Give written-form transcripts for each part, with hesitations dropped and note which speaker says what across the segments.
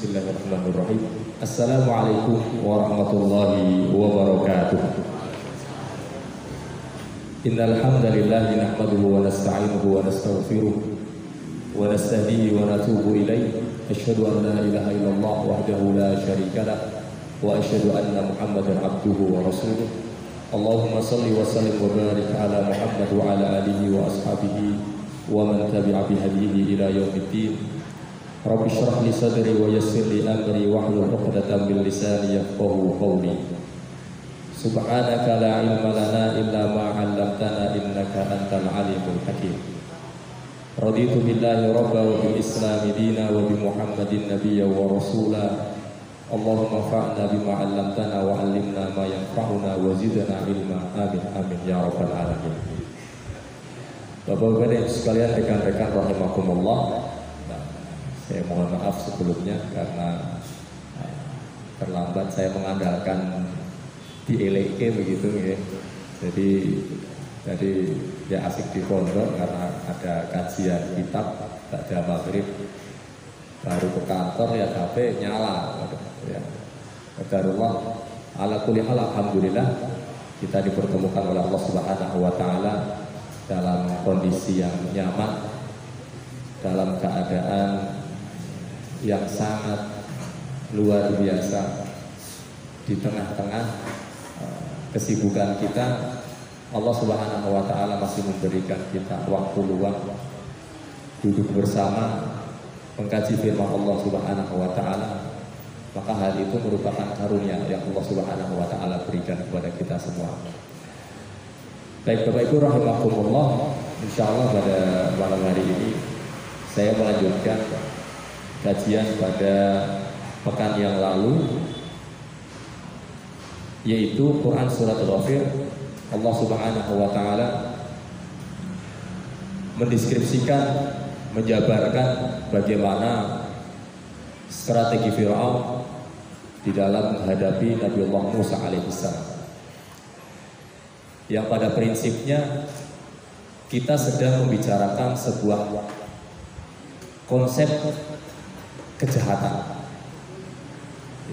Speaker 1: Bismillahirrahmanirrahim. Assalamualaikum warahmatullahi wabarakatuh. Innal hamdalillah nahmaduhu wa nasta'inuhu wa nastaghfiruh wa nastahdihi wa natubu ilayh. Asyhadu an la ilaha illallah wahdahu la syarika lah wa asyhadu anna Muhammadan abduhu wa rasuluh. Allahumma salli wa sallim wa barik ala Muhammad wa ala alihi wa ashabihi wa man tabi'a bihadihi ila yaumiddin. Rabbi shrah li sadri wa yassir li amri wahlul 'uqdatam min lisani yafqahu qawli. Subhanaka la ilma lana illa ma 'allamtana innaka antal alimul hakim. Raditu billahi rabba wa bil islami dina wa bi Muhammadin nabiyya wa rasula. Allahumma fa'na bima 'allamtana wa 'allimna ma yanfa'una wa zidna ilma. Amin amin ya rabbal alamin. Bapak-bapak dan sekalian, rekan-rekan rahimakumullah, saya mohon maaf sebelumnya karena terlambat. Saya mengandalkan di LK begitu ya. Jadi ya asik di pondok karena ada kajian kitab pada maghrib, baru ke kantor ya HP nyala ya. Qadarullah ala kulli hal, alhamdulillah kita dipertemukan oleh Allah Subhanahu wa taala dalam kondisi yang nyaman, dalam keadaan yang sangat luar biasa. Di tengah-tengah kesibukan kita, Allah Subhanahu wa taala masih memberikan kita waktu luang duduk bersama mengkaji firman Allah Subhanahu wa taala. Maka hal itu merupakan karunia yang Allah Subhanahu wa taala berikan kepada kita semua. Baik Bapak Ibu rahimakumullah, insyaallah pada malam hari ini saya melanjutkan kajian pada pekan yang lalu, yaitu Quran Surat Ghafir. Allah Subhanahu wa taala mendeskripsikan, menjabarkan bagaimana strategi Fir'aun di dalam menghadapi Nabiullah Musa alaihissalam, yang pada prinsipnya kita sedang membicarakan sebuah konsep kejahatan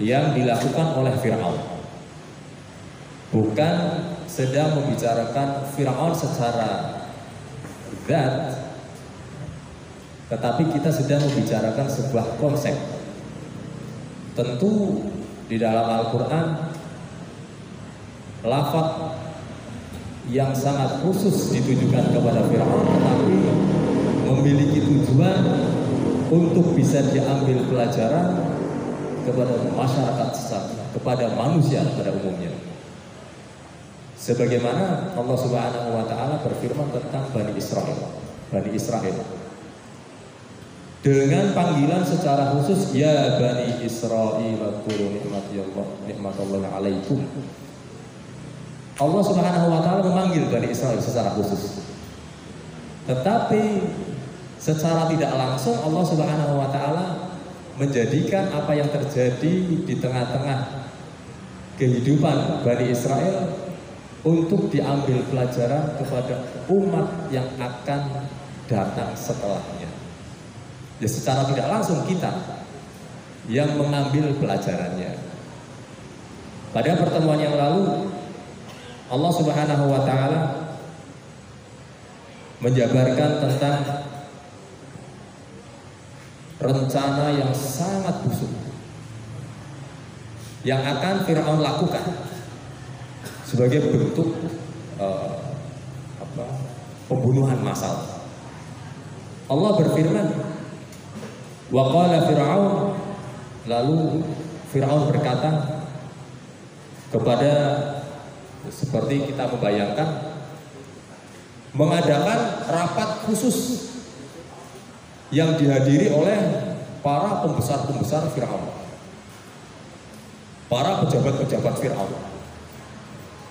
Speaker 1: yang dilakukan oleh Fir'aun. Bukan sedang membicarakan Fir'aun secara zat, tetapi kita sedang membicarakan sebuah konsep. Tentu di dalam Al-Quran lafaz yang sangat khusus ditujukan kepada Fir'aun, tetapi memiliki tujuan untuk bisa diambil pelajaran kepada masyarakat sesama, kepada manusia pada umumnya. Sebagaimana Allah Subhanahu wa taala berfirman tentang Bani Israel. Dengan panggilan secara khusus, ya Bani Israil dzkuru ni'matallahi 'alaikum. Allah Subhanahu wa taala memanggil Bani Israel secara khusus. Tetapi secara tidak langsung Allah Subhanahu wa taala menjadikan apa yang terjadi di tengah-tengah kehidupan Bani Israel untuk diambil pelajaran kepada umat yang akan datang setelahnya. Ya, secara tidak langsung kita yang mengambil pelajarannya. Pada pertemuan yang lalu Allah Subhanahu wa taala menjabarkan tentang rencana yang sangat busuk yang akan Fir'aun lakukan sebagai bentuk pembunuhan massal. Allah berfirman, wa qala Fir'aun, lalu Fir'aun berkata kepada, seperti kita membayangkan, mengadakan rapat khusus yang dihadiri oleh para pembesar-pembesar Fir'aun, para pejabat-pejabat Fir'aun,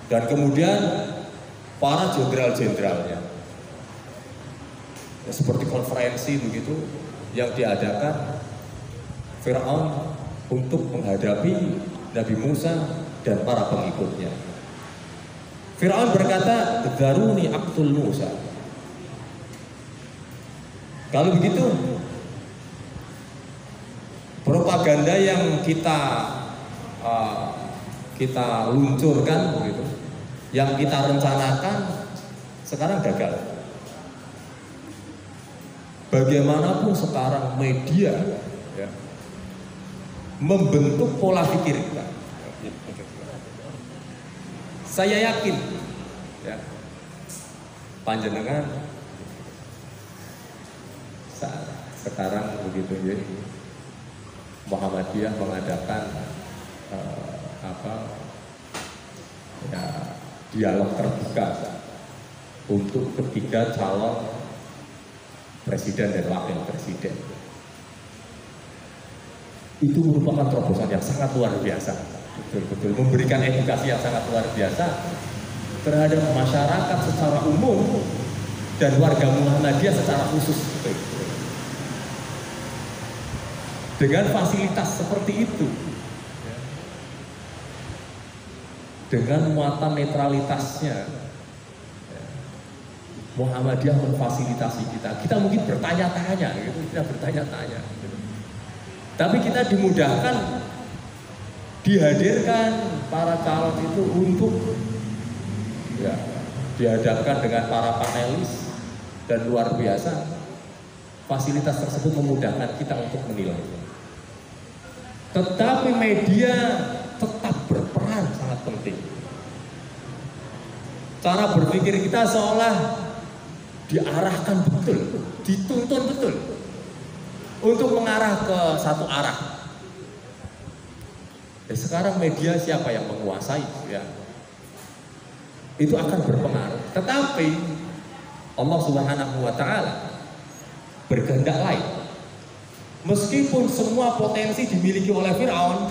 Speaker 1: dan kemudian para jenderal-jenderalnya. Ya, seperti konferensi begitu yang diadakan Fir'aun untuk menghadapi Nabi Musa dan para pengikutnya. Fir'aun berkata, "Dzaruni aqtul Musa." Kalau begitu, propaganda propaganda yang kita luncurkan begitu, yang kita rencanakan sekarang gagal. Bagaimanapun sekarang media ya, membentuk pola pikir kita. Saya yakin ya, panjenengan sekarang begitu ya, Muhammadiyah mengadakan dialog terbuka untuk ketiga calon presiden dan wakil presiden. Itu merupakan terobosan yang sangat luar biasa, betul-betul memberikan edukasi yang sangat luar biasa terhadap masyarakat secara umum dan warga Muhammadiyah secara khusus. Dengan fasilitas seperti itu, dengan muatan netralitasnya, Muhammadiyah memfasilitasi kita. Kita mungkin bertanya-tanya, gitu. Kita bertanya-tanya. Gitu. Tapi kita dimudahkan, dihadirkan para calon itu untuk ya, dihadapkan dengan para panelis dan luar biasa. Fasilitas tersebut memudahkan kita untuk menilai. Tetapi media tetap berperan sangat penting. Cara berpikir kita seolah diarahkan betul, dituntun betul untuk mengarah ke satu arah. Sekarang media siapa yang menguasai? Ya, itu akan berpengaruh. Tetapi Allah Subhanahu wa Ta'ala berkehendak lain. Meskipun semua potensi dimiliki oleh Fir'aun,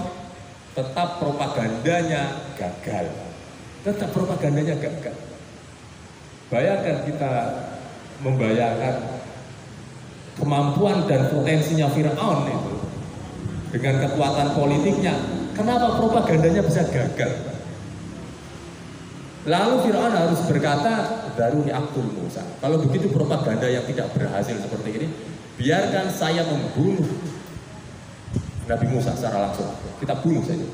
Speaker 1: tetap propagandanya gagal. Tetap propagandanya gagal. Bayangkan kita membayangkan kemampuan dan potensinya Fir'aun itu dengan kekuatan politiknya, kenapa propagandanya bisa gagal? Lalu Fir'aun harus berkata, "Daruni aqtul Musa." Kalau begitu propaganda yang tidak berhasil seperti ini, biarkan saya membunuh Nabi Musa secara langsung. Kita bunuh saja.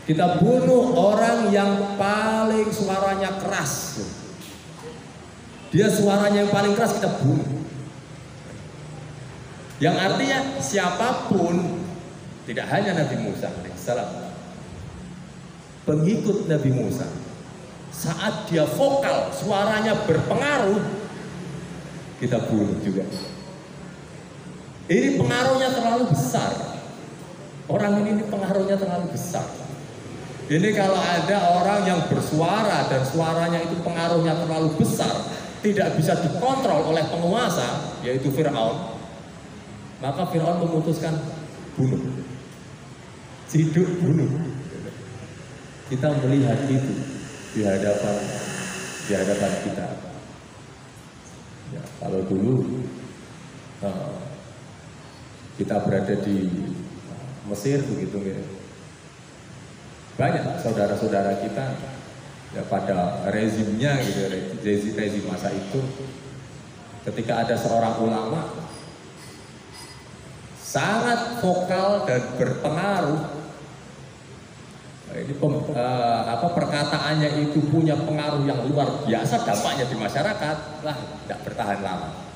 Speaker 1: Kita bunuh orang yang paling suaranya keras. Dia suaranya yang paling keras, kita bunuh. Yang artinya siapapun, tidak hanya Nabi Musa alaihissalam, pengikut Nabi Musa, saat dia vokal, suaranya berpengaruh, kita bunuh juga. Ini pengaruhnya terlalu besar. Orang ini pengaruhnya terlalu besar. Ini kalau ada orang yang bersuara dan suaranya itu pengaruhnya terlalu besar, tidak bisa dikontrol oleh penguasa, yaitu Fir'aun, maka Fir'aun memutuskan bunuh. Ciduk bunuh. Kita melihat itu di hadapan kita. Ya, kalau dulu kita berada di Mesir begitu ya, banyak saudara-saudara kita ya pada rezimnya gitu, rezim masa itu, ketika ada seorang ulama sangat vokal dan berpengaruh, ini perkataannya itu punya pengaruh yang luar biasa, dampaknya di masyarakat, lah tidak bertahan lama.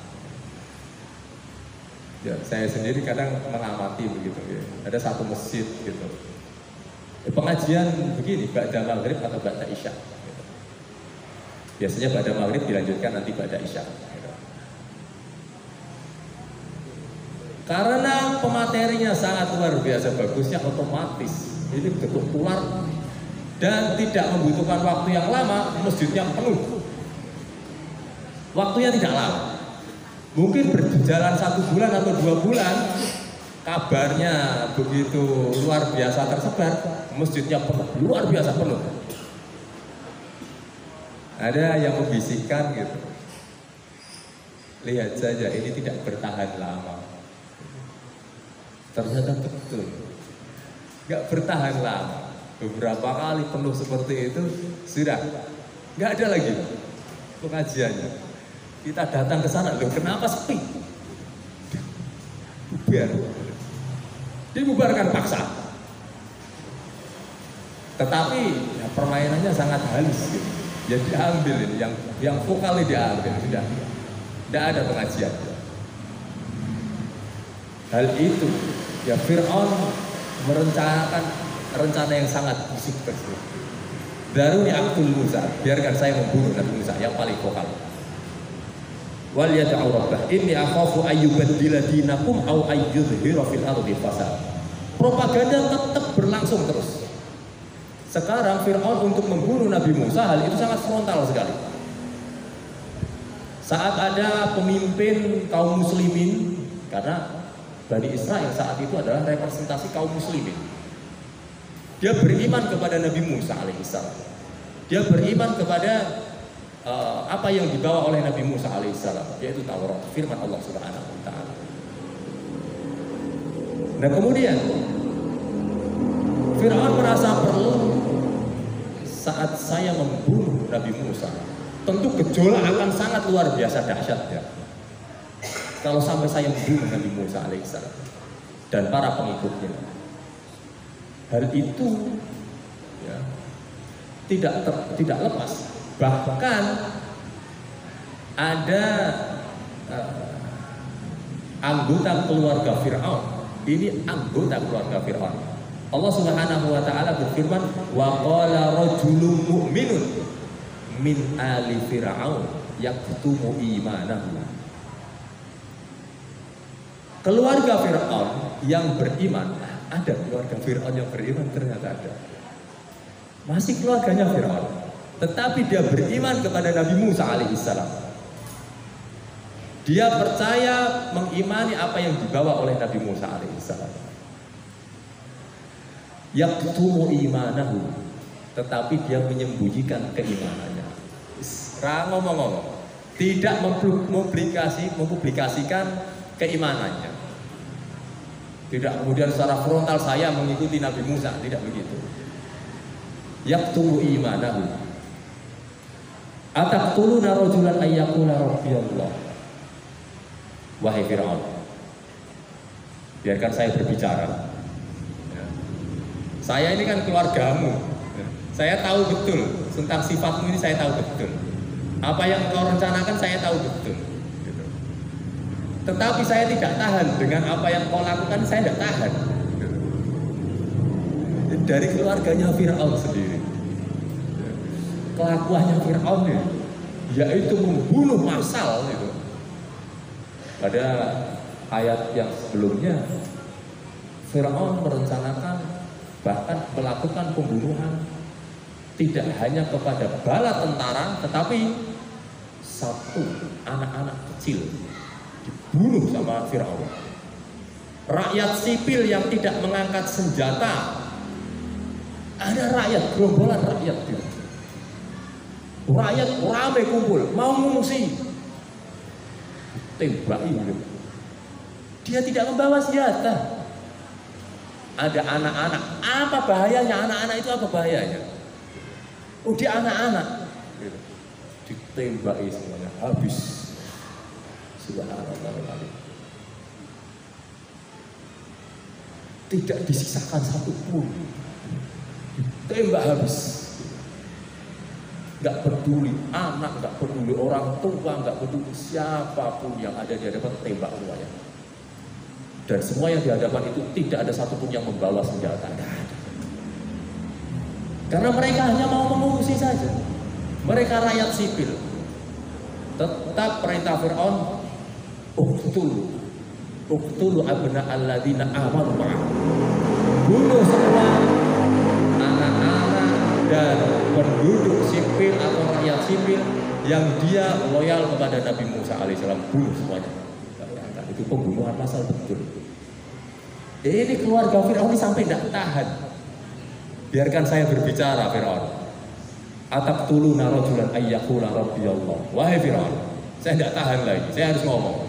Speaker 1: Ya, saya sendiri kadang mengamati begitu ya. Ada satu masjid gitu, pengajian begini, ba'da maghrib atau ba'da isya gitu. Biasanya ba'da maghrib dilanjutkan nanti ba'da isya gitu. Karena pematerinya sangat luar biasa bagusnya, otomatis ini tertular dan tidak membutuhkan waktu yang lama, masjidnya penuh. Waktunya tidak lama, mungkin berjalan 1 bulan atau 2 bulan, kabarnya begitu luar biasa tersebar, masjidnya penuh, luar biasa penuh. Ada yang membisikkan gitu, lihat saja ini tidak bertahan lama. Ternyata betul, nggak bertahan lama. Beberapa kali penuh seperti itu, sudah nggak ada lagi pengajiannya. Kita datang ke sana, loh kenapa sepi? Biar dibubarkan paksa. Tetapi ya, permainannya sangat halus gitu. Ya diambil ini, yang vokalnya diambil, sudah tidak ada pengajian. Hal itu ya Fir'aun merencanakan rencana yang sangat busuk tersebut. Daruni aqtul Musa, biarkan saya membunuh Nabi Musa yang paling vokal. Wal yad'u rabbah inni akhafu ayyubaddila dinakum aw ayyudhhira fil ardi fasad. Propaganda tetap berlangsung terus. Sekarang Fir'aun untuk membunuh Nabi Musa, hal itu sangat frontal sekali. Saat ada pemimpin kaum muslimin, karena Bani Israel saat itu adalah representasi kaum muslimin. Dia beriman kepada Nabi Musa alaihissalam. Dia beriman kepada apa yang dibawa oleh Nabi Musa alaihissalam, yaitu Taurat, firman Allah Subhanahu wa taala. Nah, kemudian Fir'aun merasa perlu saat saya membunuh Nabi Musa, tentu gejolak akan sangat luar biasa dahsyatnya. Kalau sampai saya membunuh Nabi Musa alaihissalam dan para pengikutnya, hal itu ya, tidak lepas. Bahkan ada anggota keluarga Fir'aun. Ini anggota keluarga Fir'aun. Allah Subhanahu wa taala berfirman, wa qala rajulun mu'minun min ali fir'aun yaktumu imanahu. Keluarga Fir'aun yang beriman, ada keluarga Fir'aun yang beriman, ternyata ada. Masih keluarganya Fir'aun, tetapi dia beriman kepada Nabi Musa alaihissalam. Dia percaya, mengimani apa yang dibawa oleh Nabi Musa alaihissalam. Yaktumu imanahu, tetapi dia menyembunyikan keimanannya. Ngomong-ngomong, tidak mempublikasikan keimanannya. Tidak kemudian secara frontal saya mengikuti Nabi Musa, tidak begitu. Yaktumu imanahu. Ataqtuluna rajulan ayyaqula rabbiyallah. Wahai Fir'aun, biarkan saya berbicara. Saya ini kan keluargamu. Saya tahu betul tentang sifatmu ini, saya tahu betul. Apa yang kau rencanakan saya tahu betul. Tetapi saya tidak tahan dengan apa yang kau lakukan, saya tidak tahan. Dari keluarganya Fir'aun sendiri, kelakuannya Fir'aun yaitu membunuh massal itu. Pada ayat yang sebelumnya, Fir'aun merencanakan bahkan melakukan pembunuhan tidak hanya kepada bala tentara, tetapi satu anak-anak kecil dibunuh sama Fir'aun. Rakyat sipil yang tidak mengangkat senjata, ada rakyat, gerombolan rakyat gitu. Rakyat ramai kumpul, mau mengungsi, tembaki gitu. Dia tidak membawa senjata. Ada anak-anak, apa bahayanya? Anak-anak itu apa bahayanya? Oh, dia anak-anak gitu. Ditembaki semuanya, habis. Subhanallah. Tidak disisakan satu pun, ditembak habis. Nggak peduli anak, nggak peduli orang tua, nggak peduli siapapun yang ada di hadapan, tembak semuanya. Dan semua yang di hadapan itu tidak ada satupun yang membawa senjata. Karena mereka hanya mau mengungsi saja. Mereka rakyat sipil. Tetap perintah Fir'aun, uqtulu abna alladzina amanu ma'ah. Bunuh semua anak-anak dan penduduk sipil atau rakyat sipil yang dia loyal kepada Nabi Musa alaihissalam. Bunuh semuanya. Itu pembunuhan massal betul. Ini keluarga Fir'aun ini sampai tidak tahan. Biarkan saya berbicara, Fir'aun. Ataqtuluna rajulan ayyaqula rabbiyallah. Wahai Fir'aun, saya tidak tahan lagi, saya harus ngomong.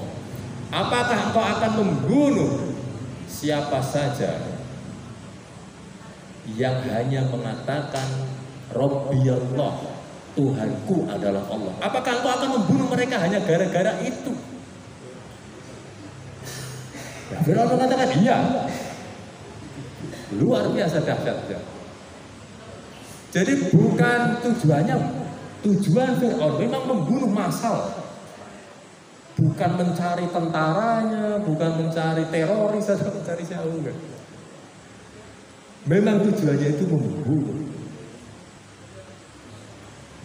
Speaker 1: Apakah engkau akan membunuh siapa saja yang hanya mengatakan Rabbiyallah, Tuhanku adalah Allah? Apakah engkau akan membunuh mereka hanya gara-gara itu? Ya, Fir'aun mengatakan iya. luar biasa dahsyatnya. Jadi bukan tujuan Fir'aun memang membunuh massal, bukan mencari tentaranya, bukan mencari teroris atau mencari siapa enggak. Memang tujuannya itu membunuh.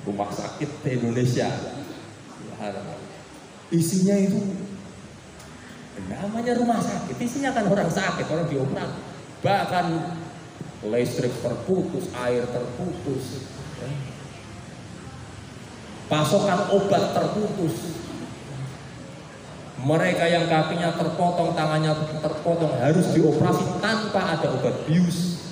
Speaker 1: Rumah sakit di Indonesia isinya itu namanya rumah sakit, isinya kan orang sakit, orang dioperasi, bahkan listrik terputus, air terputus, pasokan obat terputus. Mereka yang kakinya terpotong, tangannya terpotong harus dioperasi tanpa ada obat bius,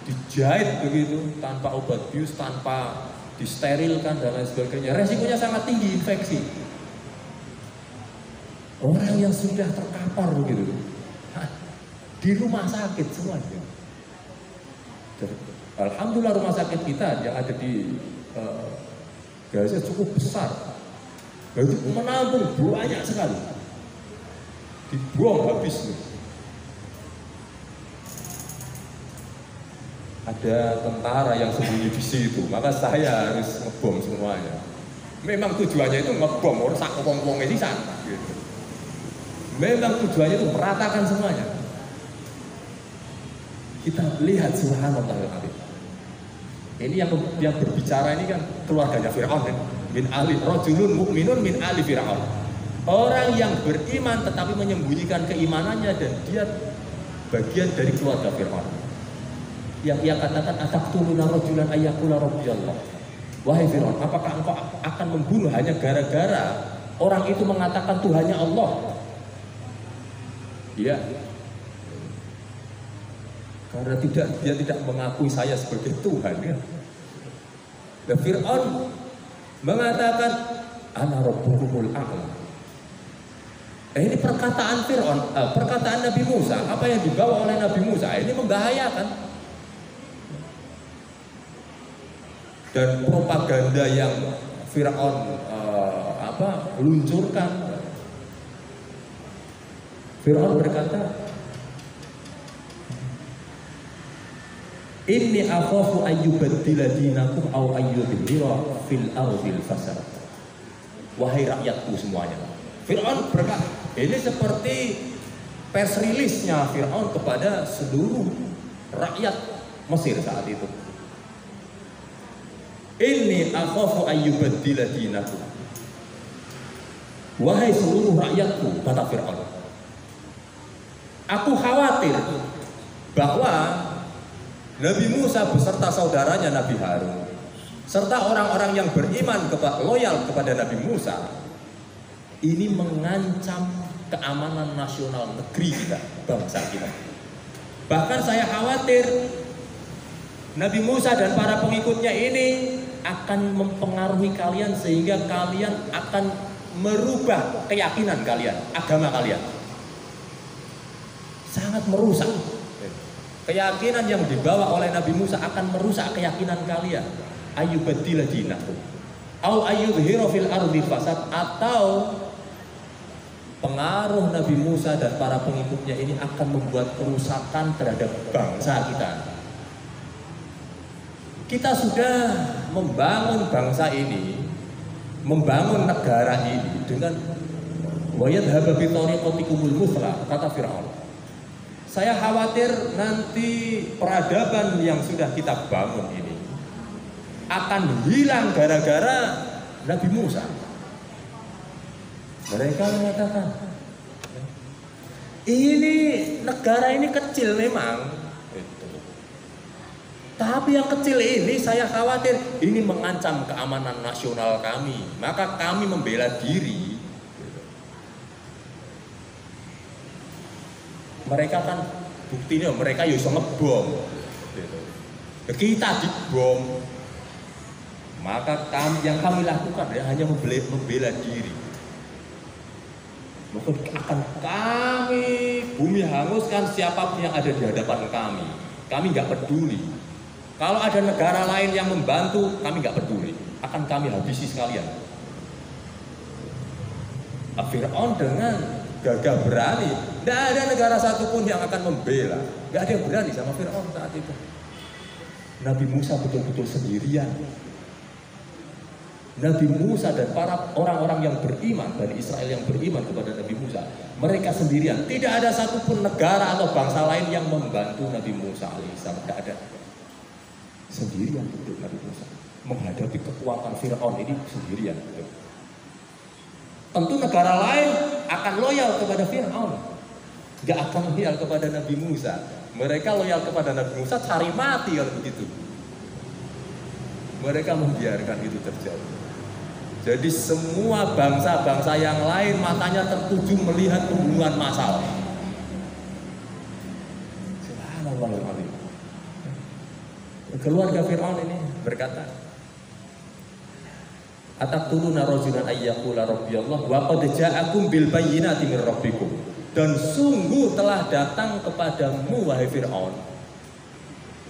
Speaker 1: dijahit begitu tanpa obat bius, tanpa disterilkan dan lain sebagainya. Resikonya sangat tinggi infeksi. Orang yang sudah terkapar begitu di rumah sakit semuanya. Alhamdulillah rumah sakit kita yang ada di Gaza cukup besar, itu menampung banyak sekali, dibuang habis. Ada tentara yang sembunyi di situ, maka saya harus ngebom semuanya. Memang tujuannya itu ngebom, orang sak wong-wongnya di sana. Gitu. Memang tujuannya itu meratakan semuanya. Kita lihat subhanallah. Ini yang berbicara ini kan keluarganya Fir'aun, min ali rajulun mu'minun min ali Fir'aun. Orang yang beriman tetapi menyembunyikan keimanannya dan dia bagian dari keluarga Fir'aun. Yang ia katakan ataqtuluna rajulan ayyaqula rabbiyallah. Wahai Fir'aun, apakah engkau akan membunuh hanya gara-gara orang itu mengatakan Tuhannya Allah? Iya. Karena dia tidak mengakui saya sebagai Tuhan, ya. Dan Fir'aun mengatakan ana rabbukumul a'la. Ini perkataan Fir'aun, perkataan Nabi Musa, apa yang dibawa oleh Nabi Musa ini membahayakan. Dan propaganda yang Fir'aun luncurkan. Fir'aun berkata, inni akhafu ayyubaddila dinakum aw ayyudhira fil ardil fasad. Wahai rakyatku semuanya. Fir'aun berkata, ini seperti press release-nya Fir'aun kepada seluruh rakyat Mesir saat itu. Inni akhafu ayyubaddila dinakum. Wahai seluruh rakyatku, kata Fir'aun, aku khawatir bahwa Nabi Musa beserta saudaranya Nabi Harun serta orang-orang yang beriman loyal kepada Nabi Musa ini mengancam keamanan nasional negeri kita, bangsa kita. Bahkan saya khawatir Nabi Musa dan para pengikutnya ini akan mempengaruhi kalian sehingga kalian akan merubah keyakinan kalian, agama kalian. Sangat merusak. Keyakinan yang dibawa oleh Nabi Musa akan merusak keyakinan kalian. Ayyubaddila dinakum au ayyudhira fil ardi fasad, atau pengaruh Nabi Musa dan para pengikutnya ini akan membuat kerusakan terhadap bangsa kita. Kita sudah membangun bangsa ini, membangun negara ini dengan wayadhaba bi tariqatikumul muthla, kata Fir'aun. Saya khawatir nanti peradaban yang sudah kita bangun ini akan hilang gara-gara Nabi Musa. Mereka mengatakan, ini negara ini kecil memang, tapi yang kecil ini saya khawatir ini mengancam keamanan nasional kami, maka kami membela diri. Mereka kan buktinya mereka bisa ngebom, kita dibom, maka yang kami lakukan hanya membela diri. Maka akan kami bumi hanguskan siapapun yang ada di hadapan kami. Kami nggak peduli. Kalau ada negara lain yang membantu, kami nggak peduli. Akan kami habisi sekalian. Fir'aun dengan
Speaker 2: gagah berani. Tidak ada negara satupun yang akan membela. Tidak ada yang berani sama Fir'aun saat itu. Nabi Musa betul-betul sendirian. Nabi Musa dan para orang-orang yang beriman dari Israel yang beriman kepada Nabi Musa, mereka sendirian. Tidak ada satupun negara atau bangsa lain yang membantu Nabi Musa alaihissalam. Tidak ada. Sendirian betul Nabi Musa menghadapi kekuatan Fir'aun ini sendirian. Betul. Tentu negara lain akan loyal kepada Fir'aun, gak akan loyal kepada Nabi Musa. Mereka loyal kepada Nabi Musa cari mati kalau begitu. Mereka membiarkan itu terjadi. Jadi semua bangsa-bangsa yang lain matanya tertuju melihat pembunuhan massal. Subhanallahirrahmanirrahim. Keluarga Fir'aun ini berkata, Ataqtuluna rajulan ayyaqula rabbiyallah wa qad ja'akum bil bayyinati min rabbikum. Dan sungguh telah datang kepadamu wahai Fir'aun.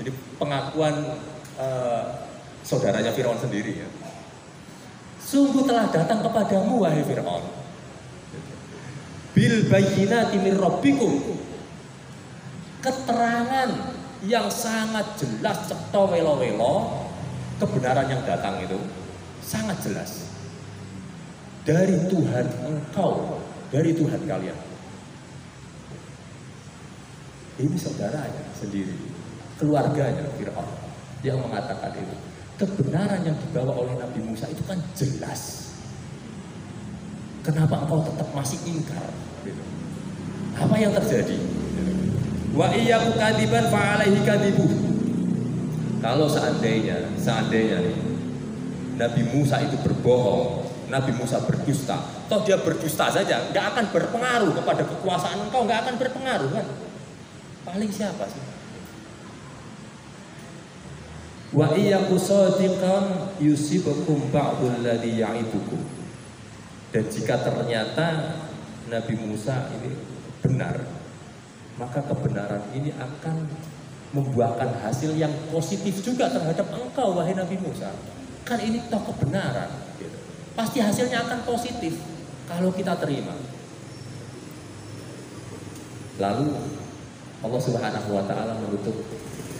Speaker 2: Jadi pengakuan saudaranya Fir'aun sendiri ya. Sungguh telah datang kepadamu wahai Fir'aun bil bayyinati min rabbikum, keterangan yang sangat jelas cetha welo-welo, kebenaran yang datang itu sangat jelas dari Tuhan engkau, dari Tuhan kalian. Ini saudaranya sendiri, keluarganya Fir'aun yang mengatakan itu. Kebenaran yang dibawa oleh Nabi Musa itu kan jelas. Kenapa engkau tetap masih ingkar? Apa yang terjadi? Wa iyyaku kadiban fa alaihi kadibu. Kalau seandainya nih, Nabi Musa itu berbohong, Nabi Musa berdusta, toh dia berdusta saja, nggak akan berpengaruh kepada kekuasaan engkau, nggak akan berpengaruh kan? Paling siapa sih? Wa iyyaku shadiqan yusibukum ba'dul ladzi ya'idukum. Dan jika ternyata Nabi Musa ini benar, maka kebenaran ini akan membuahkan hasil yang positif juga terhadap engkau wahai Nabi Musa. Kan ini toh kebenaran, gitu. Pasti hasilnya akan positif kalau kita terima. Lalu Allah Subhanahu wa taala menutup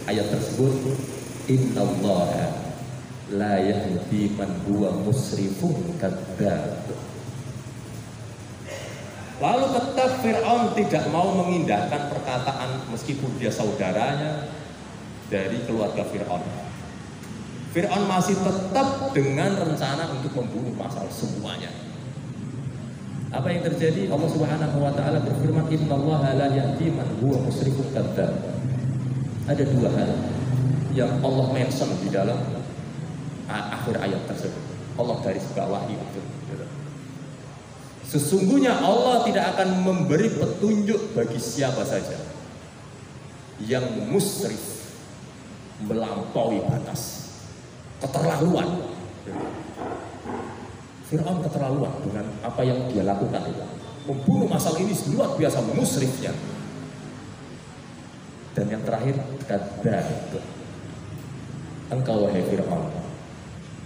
Speaker 2: ayat tersebut, innallaha la yahdi man huwa musrifun kadzdzab. Lalu tetap Fir'aun tidak mau mengindahkan perkataan meskipun dia saudaranya dari keluarga Fir'aun. Fir'aun masih tetap dengan rencana untuk membunuh massal semuanya. Apa yang terjadi? Allah Subhanahu wa taala berfirman, innallaha la yahdi man huwa musrifun kadzdzab. Ada dua hal yang Allah mention di dalam akhir ayat tersebut. Allah garis bawahi itu. Sesungguhnya Allah tidak akan memberi petunjuk bagi siapa saja yang musrif, melampaui batas, keterlaluan. Fir'aun keterlaluan dengan apa yang dia lakukan itu. Membunuh massal ini luar biasa musrifnya. Dan yang terakhir, kadzdzab. Engkau wahai Fir'aun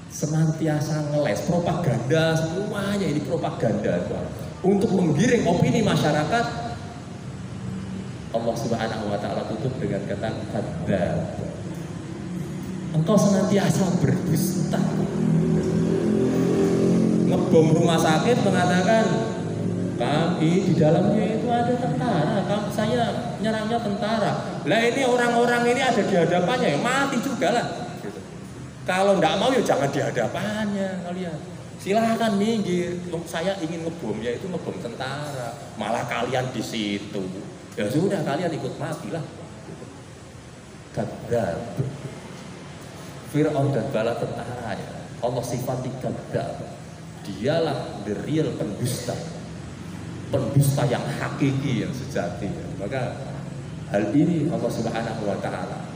Speaker 2: senantiasa ngeles propaganda, semuanya ini propaganda untuk menggiring opini masyarakat. Allah Subhanahu wa taala tutup dengan kata kadzdzab. Engkau senantiasa berdusta. Ngebom rumah sakit mengatakan kami di dalamnya itu ada tentara, saya nyerangnya tentara. Lah ini orang-orang ini ada di hadapannya ya mati juga lah. Kalau enggak mau ya jangan di hadapannya kalian. Silahkan minggir. Saya ingin ngebom ya itu ngebom tentara. Malah kalian di situ. Ya sudah kalian ikut mati lah. Kadzdzab. Fir'aun dan bala tentara ya. Allah sifati kadzdzab. Dialah the real pendusta. Pendusta yang hakiki, yang sejati. Maka hal ini Allah Subhanahu wa taala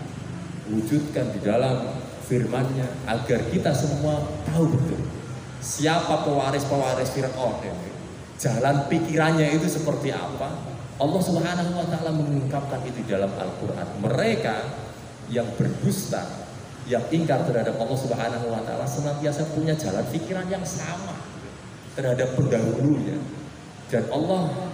Speaker 2: wujudkan di dalam firman-Nya agar kita semua tahu betul siapa pewaris-pewaris Fir'aun ini. Jalan pikirannya itu seperti apa. Allah Subhanahu wa taala mengungkapkan itu dalam Al-Qur'an. Mereka yang berdusta, yang ingkar terhadap Allah Subhanahu wa taala senantiasa punya jalan pikiran yang sama terhadap pendahulunya. Dan Allah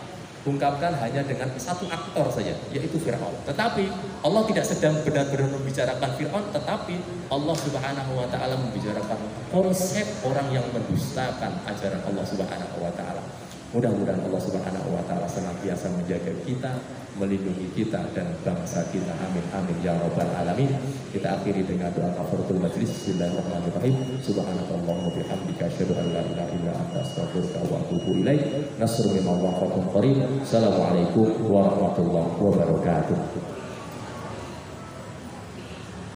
Speaker 2: diungkapkan hanya dengan satu aktor saja, yaitu Fir'aun. Tetapi Allah tidak sedang benar-benar membicarakan Fir'aun, tetapi Allah Subhanahu wa Ta'ala membicarakan konsep orang yang mendustakan ajaran Allah Subhanahu wa Ta'ala. Mudah-mudahan Allah Subhanahu wa Ta'ala senantiasa menjaga kita, melindungi kita dan bangsa kita. Amin amin ya rabbal alamin. Kita akhiri dengan doa kafaratul majlis. Bismillahirrahmanirrahim. Subhanakallahumma bihamdika asyhadu an la ilaha illa anta astaghfiruka wa atubu ilaik. Nasrun minallahi wa fatihun qarib. Assalamualaikum warahmatullahi wabarakatuh.